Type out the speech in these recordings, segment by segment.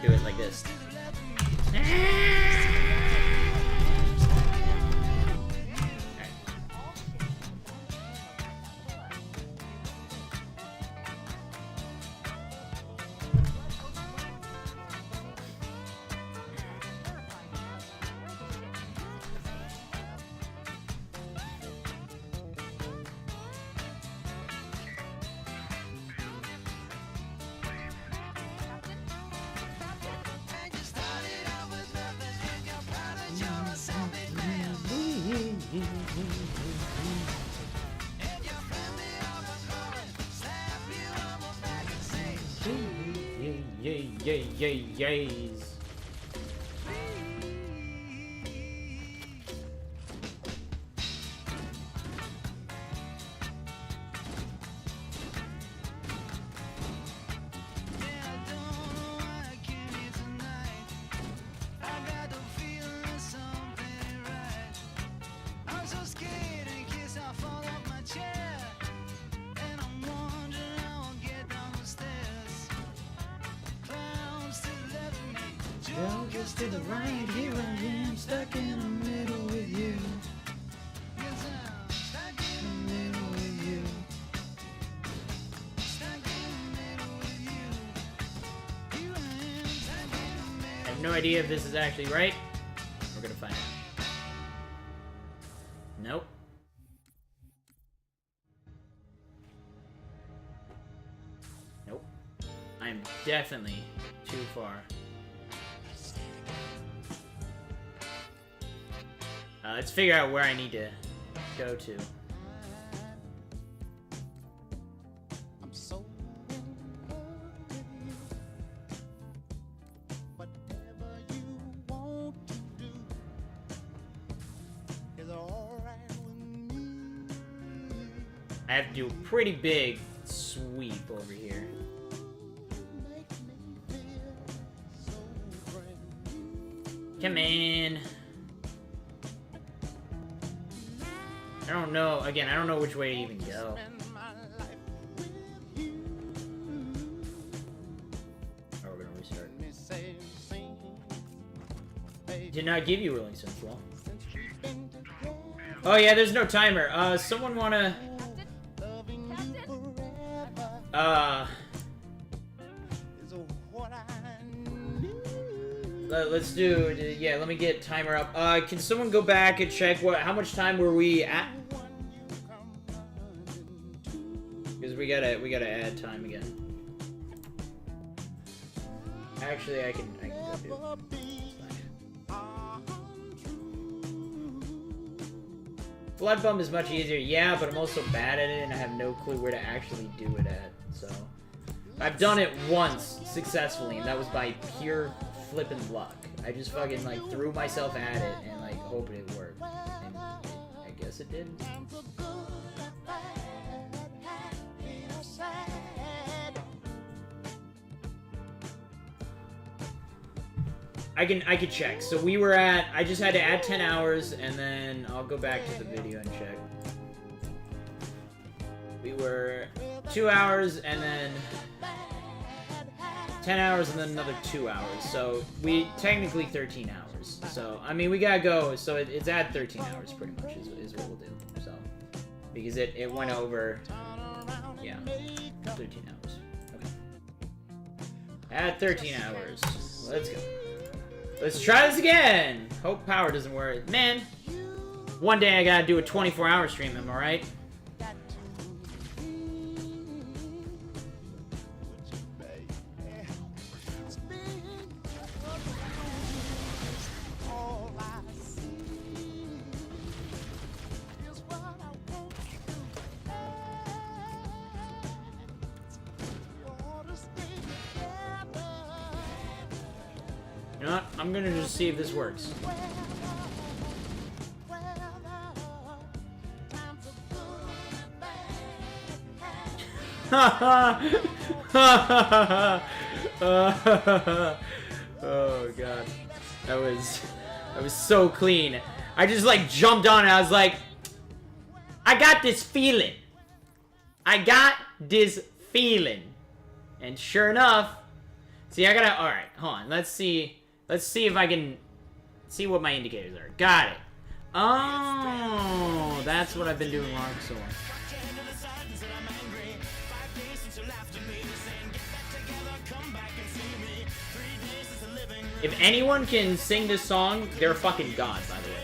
Do it like this. Yays. Just to the right, here I am, stuck in the middle with you. Yes, I'm stuck in the middle with you. Stuck in the middle with you. Here I am, stuck in the middle. I have no idea if this is actually right. We're gonna find out. Nope. Nope. I'm definitely too far. Let's figure out where I need to go to. I'm so in love with you. Whatever you want to do is all right with me. I have to do a pretty big sweep over here. Come in. I don't know. Again, I don't know which way to even go. Oh, we're gonna restart. Did not give you Rolling Central. Oh yeah, there's no timer. Someone wanna... let's do... Yeah, let me get timer up. Can someone go back and check how much time were we at? Because we gotta add time again. Actually, I can go do it. Flood Bump is much easier, yeah, but I'm also bad at it and I have no clue where to actually do it at, so... I've done it once, successfully, and that was by pure flippin' luck. I just fucking, like, threw myself at it and, like, hoped it worked. And I guess it did. I can check. So we were at... I just had to add 10 hours, and then I'll go back to the video and check. We were 2 hours, and then... 10 hours, and then another 2 hours. So, we... Technically 13 hours. So, I mean, we gotta go. So, it's at 13 hours, pretty much, is what we'll do. So, because it went over... Yeah. 13 hours. Okay. At 13 hours. Let's go. Let's try this again! Hope power doesn't work. Man, one day I gotta do a 24-hour stream, am I right? You know what? I'm gonna just see if this works. Oh god. That was so clean. I just like jumped on and I was like, I got this feeling. I got this feeling. And sure enough, See, I gotta... Alright, hold on. Let's see. Let's see if I can... See what my indicators are. Got it. Oh, that's what I've been doing wrong so long. If anyone can sing this song, they're fucking god, by the way.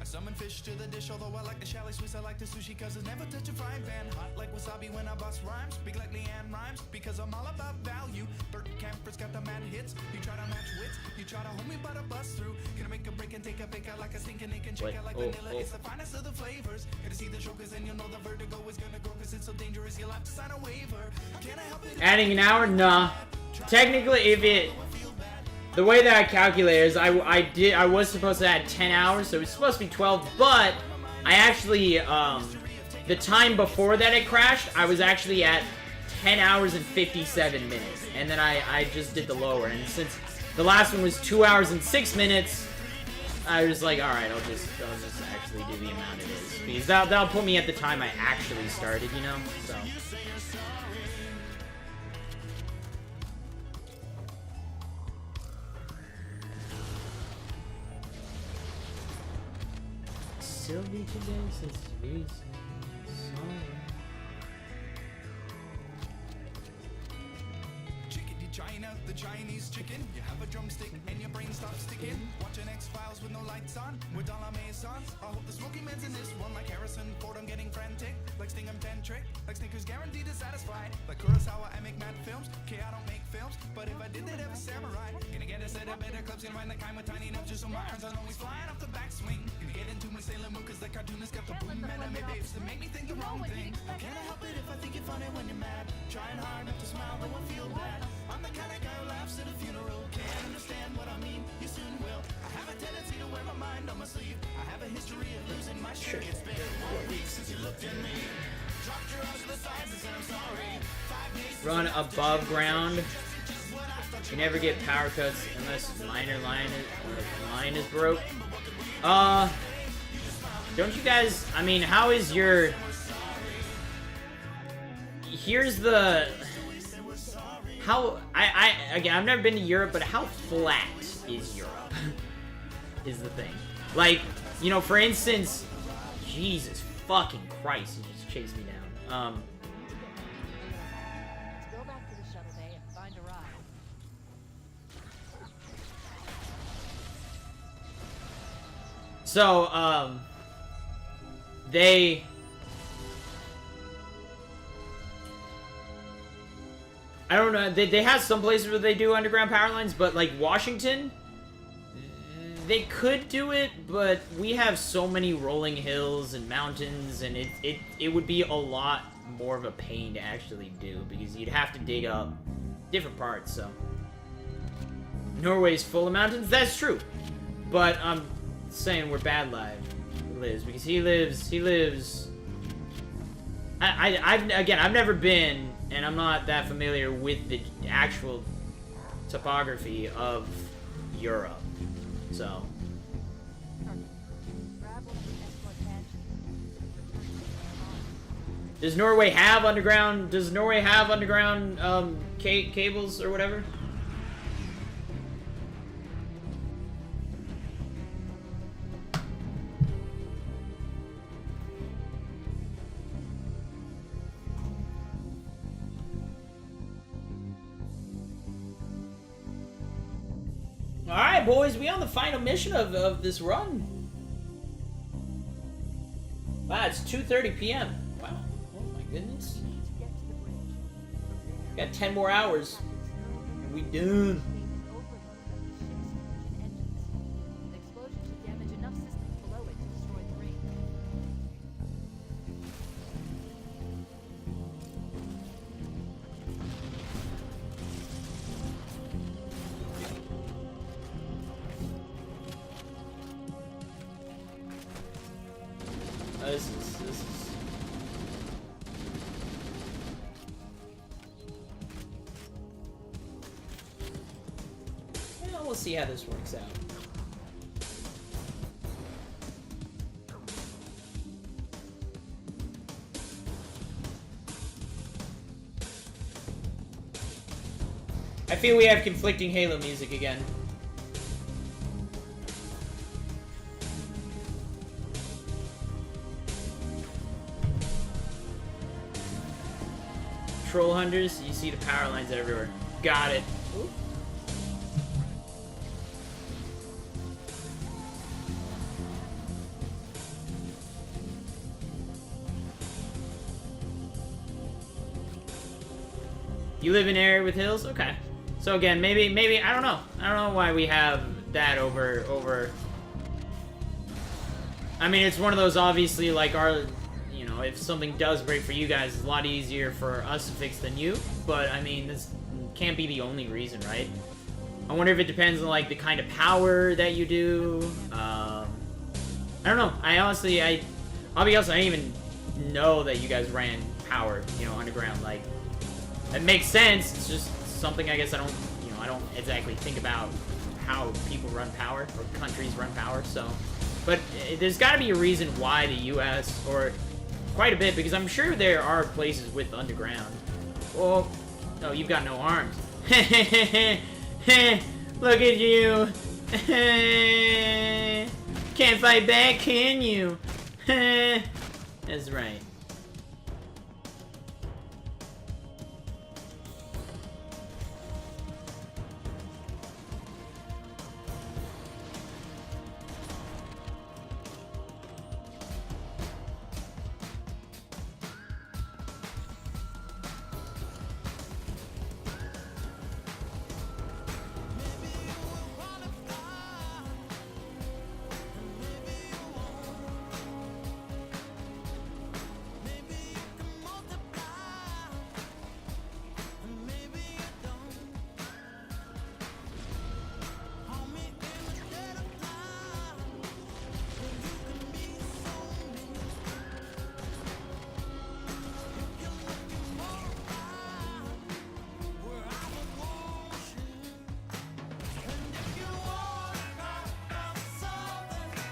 Summon fish to the dish, although I like the chalet Swiss, I like the sushi cause it's never touch a frying pan. Hot like wasabi when I bust rhymes, big like Leanne rhymes, because I'm all about value. Bert Camper's got the mad hits, you try to match wits, you try to hold me but I bust through. Gonna make a break and take a pick out like a stinking ink and check out like vanilla, it's the finest of the flavors. Gonna see the show cause then you'll know the vertigo is gonna go cause it's so dangerous, you'll have to sign a waiver. Can I help it? Adding an hour? Nah. Technically, if it... The way that I calculate is I was supposed to add 10 hours, so it was supposed to be 12, but I actually, the time before that it crashed, I was actually at 10 hours and 57 minutes, and then I just did the lower, and since the last one was 2 hours and 6 minutes, I was like, alright, I'll just actually do the amount it is, because that'll put me at the time I actually started, you know, so... Sylvie today since today's sorry. Chickadee China, the Chinese chicken. You have a drumstick and your brain stops sticking. Watching X-Files with no lights on, with all our Masons. I hope the Smoky Man's in this one like Harrison Ford. I'm getting frantic, like Sting I'm tantric, like Snickers guaranteed to satisfy. Like Kurosawa, I make mad films. Okay, I don't make films, but if I did, they'd have a samurai. Gonna get a set of better clubs, gonna find the kind with tiny enough just so my arms aren't always flying off the backswing. Gonna get into my Sailor Moon cause the cartoonist got the boom anime babes to make me think the wrong thing. Can't I help it if I think you're funny when you're mad? Trying hard not to smile, though I feel bad. I'm the kind of guy who laughs at a funeral. Can't understand what I mean, you soon will. I have a tendency to wear my mind on my sleeve. I have a history of losing my shit. It's been 4 weeks since you looked at me. Dropped your eyes to the sides and said I'm sorry. 5 days Run above ground. You never get power cuts unless line is broke. Don't you guys, I mean, how is your... Here's the... How, again, I've never been to Europe, but how flat is Europe? Is the thing. Like, you know, for instance, Jesus fucking Christ, he just chased me down. Go back to the shuttle bay and find a ride. So, they... I don't know, they have some places where they do underground power lines, but like Washington, they could do it, but we have so many rolling hills and mountains, and it would be a lot more of a pain to actually do, because you'd have to dig up different parts, so. Norway's full of mountains, that's true. But I'm saying where Bad Live lives, because he lives... I've never been, and I'm not that familiar with the actual topography of Europe, so. Does Norway have underground cables or whatever? Alright, boys, we on the final mission of this run. Wow, it's 2:30 p.m. Wow. Oh my goodness. Got 10 more hours. And we done. This is... Yeah, we'll see how this works out. I feel we have conflicting Halo music again. Troll hunters, you see the power lines everywhere. Got it. Ooh. You live in an area with hills? Okay. So again, maybe I don't know. I don't know why we have that over. I mean, it's one of those, obviously, like our, you know, if something does break for you guys, it's a lot easier for us to fix than you. But I mean, this can't be the only reason, right? I wonder if it depends on like the kind of power that you do. I don't know. I honestly, I'll be honest, I didn't even know that you guys ran power, you know, underground. Like, it makes sense. It's just something I guess I don't exactly think about how people run power or countries run power. So, but there's got to be a reason why the U.S. or quite a bit, because I'm sure there are places with underground. Oh, no, you've got no arms. Look at you. Can't fight back, can you? That's right.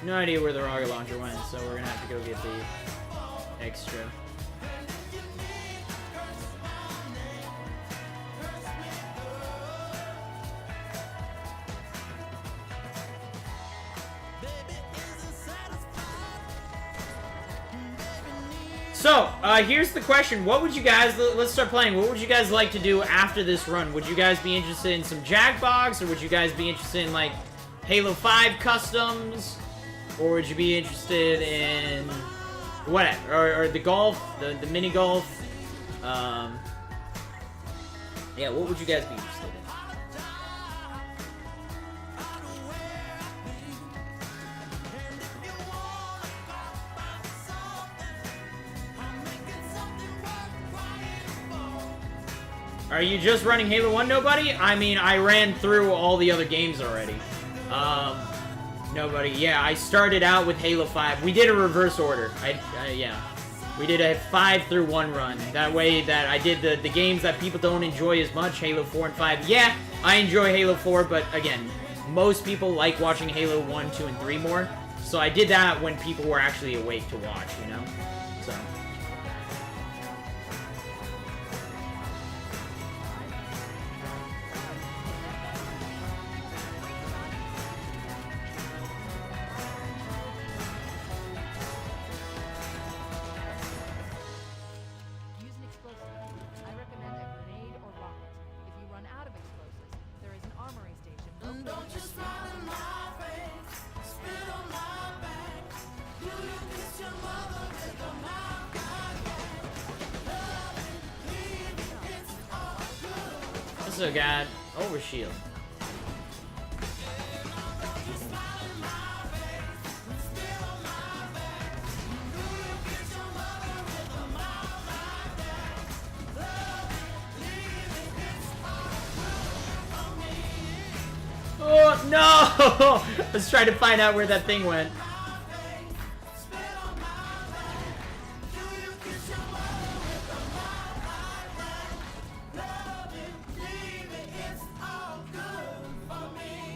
No idea where the rocket launcher went, so we're gonna have to go get the extra. So, here's the question. What would you guys, let's start playing. What would you guys like to do after this run? Would you guys be interested in some Jackbox, or would you guys be interested in, like, Halo 5 customs? Or would you be interested in whatever, or the golf, the mini golf? Yeah, what would you guys be interested in? Are you just running Halo 1, nobody? I mean, I ran through all the other games already. Nobody. Yeah, I started out with Halo 5. We did a reverse order. Yeah. We did a 5 through 1 run. That way that I did the games that people don't enjoy as much, Halo 4 and 5. Yeah, I enjoy Halo 4, but again, most people like watching Halo 1, 2, and 3 more. So I did that when people were actually awake to watch, you know? So... So got overshield. Oh no! I was trying to find out where that thing went.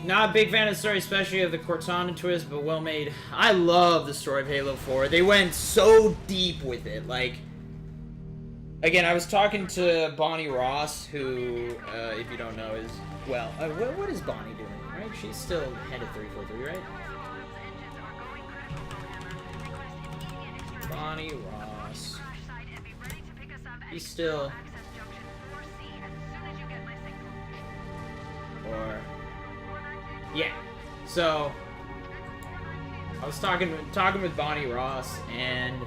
Not a big fan of the story, especially of the Cortana twist, but well made. I love the story of Halo 4. They went so deep with it. Like, Again, I was talking to Bonnie Ross, who, if you don't know, is, well, what is Bonnie doing, right? She's still head of 343, right? Bonnie Ross. He's still... Or... Yeah. So... I was talking with Bonnie Ross, and,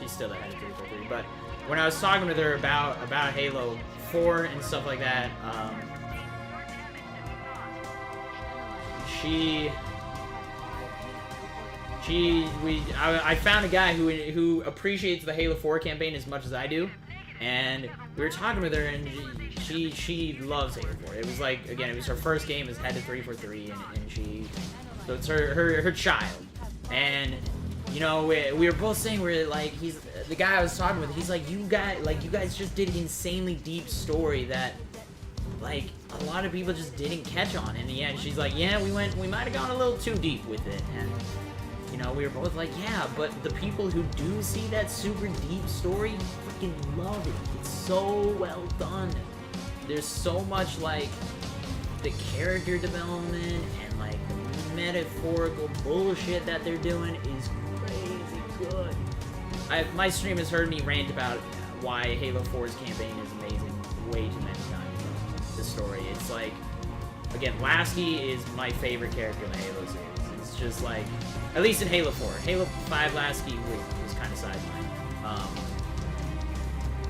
she's still the head of 343, but when I was talking with her about Halo 4 and stuff like that, I found a guy who appreciates the Halo 4 campaign as much as I do, and we were talking with her, and she loves Halo 4. It was like, again, it was her first game as head of 343, and so it's her child, and you know, we were both saying, we're like, he's the guy I was talking with, he's like, you guys just did an insanely deep story that, like, a lot of people just didn't catch on. In the end, she's like, yeah, we might have gone a little too deep with it, and you know, we were both like, yeah, but the people who do see that super deep story freaking love it. It's so well done. There's so much, like, the character development and, like, the metaphorical bullshit that they're doing is crazy good. My stream has heard me rant about why Halo 4's campaign is amazing way too many times. The story, it's like, again, Lasky is my favorite character in the Halo series. It's just like, at least in Halo 4. Halo 5 Lasky was kind of sidelined.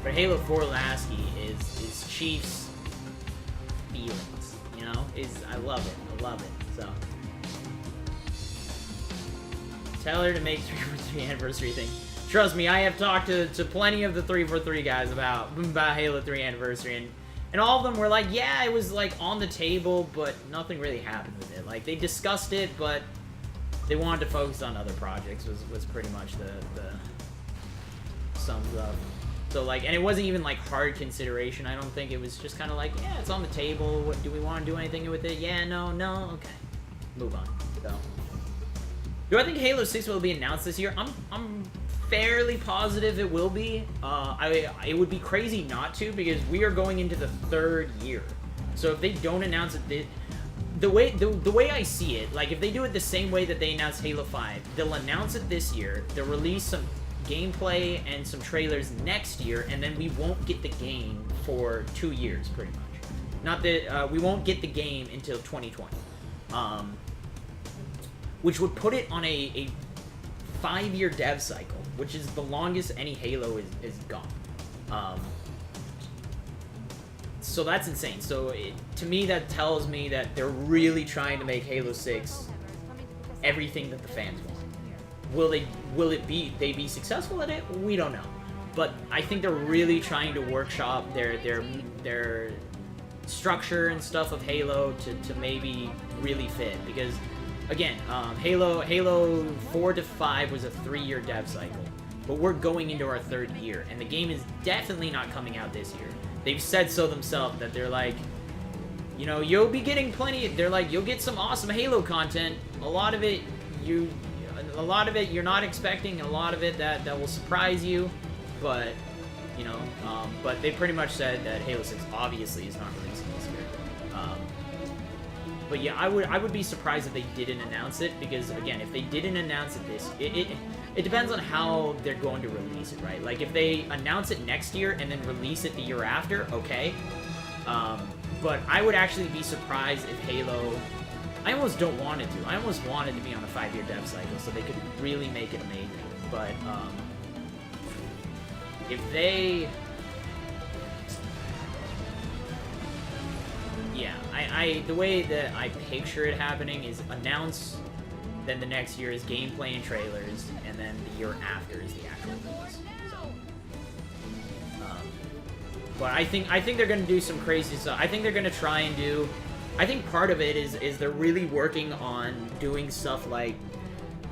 But Halo 4 Lasky is Chief's feelings, you know? I love it, so. Tell her to make 343 anniversary thing. Trust me, I have talked to plenty of the 343 guys about Halo 3 anniversary, and all of them were like, yeah, it was like on the table, but nothing really happened with it. Like, they discussed it, but they wanted to focus on other projects, was pretty much the sums up. So, like, and it wasn't even, like, hard consideration, I don't think. It was just kind of like, yeah, it's on the table. What, do we want to do anything with it? Yeah, no, okay. Move on. So, do I think Halo 6 will be announced this year? I'm fairly positive it will be. It would be crazy not to, because we are going into the 3rd year. So if they don't announce it, the way I see it, like, if they do it the same way that they announced Halo 5, they'll announce it this year, they'll release some gameplay and some trailers next year, and then we won't get the game for 2 years, pretty much. Not that, we won't get the game until 2020. Which would put it on a 5-year dev cycle, which is the longest any Halo is gone. So that's insane. So to me, that tells me that they're really trying to make Halo 6 everything that the fans want. Will they be successful at it? We don't know. But I think they're really trying to workshop their structure and stuff of Halo to maybe really fit, because again, Halo 4 to 5 was a 3-year dev cycle, but we're going into our 3rd year, and the game is definitely not coming out this year. They've said so themselves, that they're like, you know, you'll be getting plenty. They're like, you'll get some awesome Halo content. A lot of it you're not expecting. A lot of it that will surprise you, but you know, but they pretty much said that Halo 6 obviously is not releasing this year. But yeah, I would be surprised if they didn't announce it, because again, if they didn't announce it it depends on how they're going to release it, right? Like, if they announce it next year and then release it the year after, okay. But I would actually be surprised if Halo... I almost don't want it to. I almost want it to be on a 5-year dev cycle so they could really make it amazing. But, if they... Yeah, the way that I picture it happening is announce, then the next year is gameplay and trailers, and then the year after is the actual release. So, but I think they're gonna do some crazy stuff. I think they're gonna try and do. I think part of it is they're really working on doing stuff like.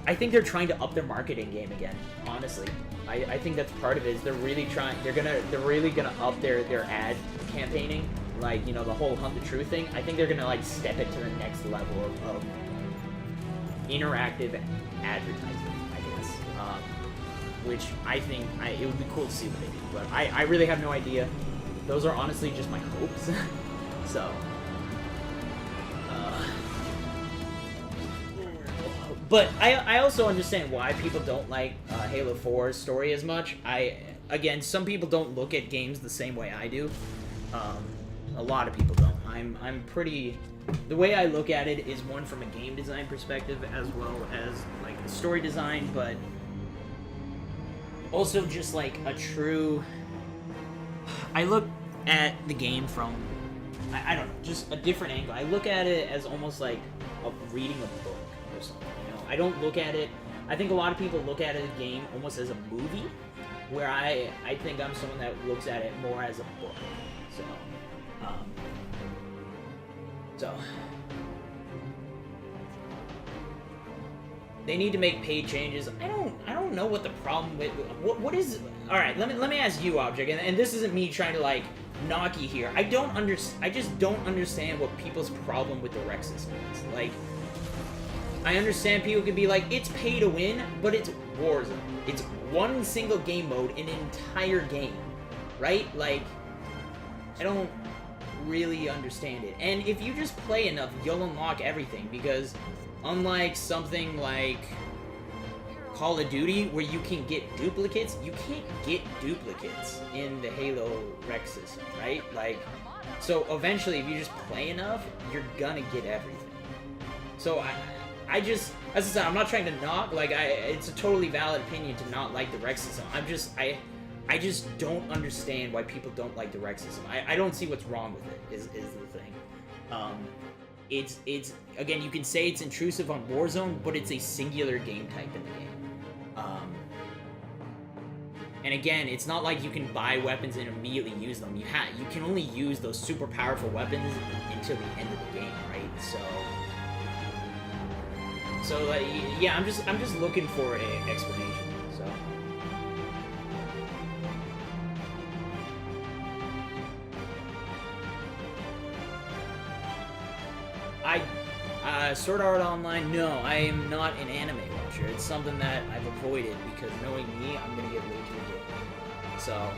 I think they're trying to up their marketing game again. Honestly, I think that's part of it. Is they're really trying. They're really gonna up their ad campaigning. Like, you know, the whole Hunt the Truth thing. I think they're gonna, like, step it to the next level of interactive advertising, I guess. which I think it would be cool to see what they do. But I really have no idea. Those are honestly just my hopes. So. But I also understand why people don't like Halo 4's story as much. Again, some people don't look at games the same way I do. A lot of people don't. I'm pretty... The way I look at it is one from a game design perspective as well as like the story design, but also just like a true... I look at the game from, I don't know, just a different angle. I look at it as almost like reading a book or something, you know? I don't look at it... I think a lot of people look at a game almost as a movie, where I think I'm someone that looks at it more as a book. So, they need to make paid changes. I don't know what the problem with what is. All right, let me ask you, Object, and this isn't me trying to like knock you here. I just don't understand what people's problem with the rec system is. Like, I understand people could be like, it's pay to win, but it's Warzone. It's one single game mode in an entire game, right? Like, I don't really understand it. And if you just play enough, you'll unlock everything, because unlike something like Call of Duty, where you can get duplicates, you can't get duplicates in the Halo rec system, right? Like, so eventually, if you just play enough, you're gonna get everything. So I just, as I said, I'm not trying to knock, like, it's a totally valid opinion to not like the rec system. I just don't understand why people don't like the rec system. I don't see what's wrong with it, is the thing. It's again, you can say it's intrusive on Warzone, but it's a singular game type in the game. And again, it's not like you can buy weapons and immediately use them. You can only use those super powerful weapons until the end of the game, right? So like, yeah, I'm just looking for an explanation. So. Sword Art Online, no, I am not an anime watcher. It's something that I've avoided because knowing me, I'm gonna get way too addicted. So,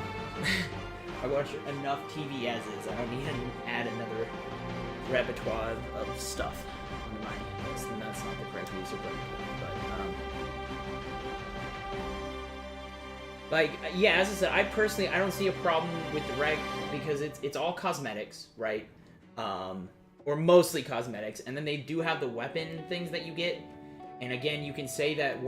I watch enough TV as is. I don't need to add another repertoire of stuff on my list, and that's not the correct use of repertoire, but, like, yeah, as I said, I don't see a problem with the reg because it's all cosmetics, right? Or mostly cosmetics, and then they do have the weapon things that you get, and again, you can say that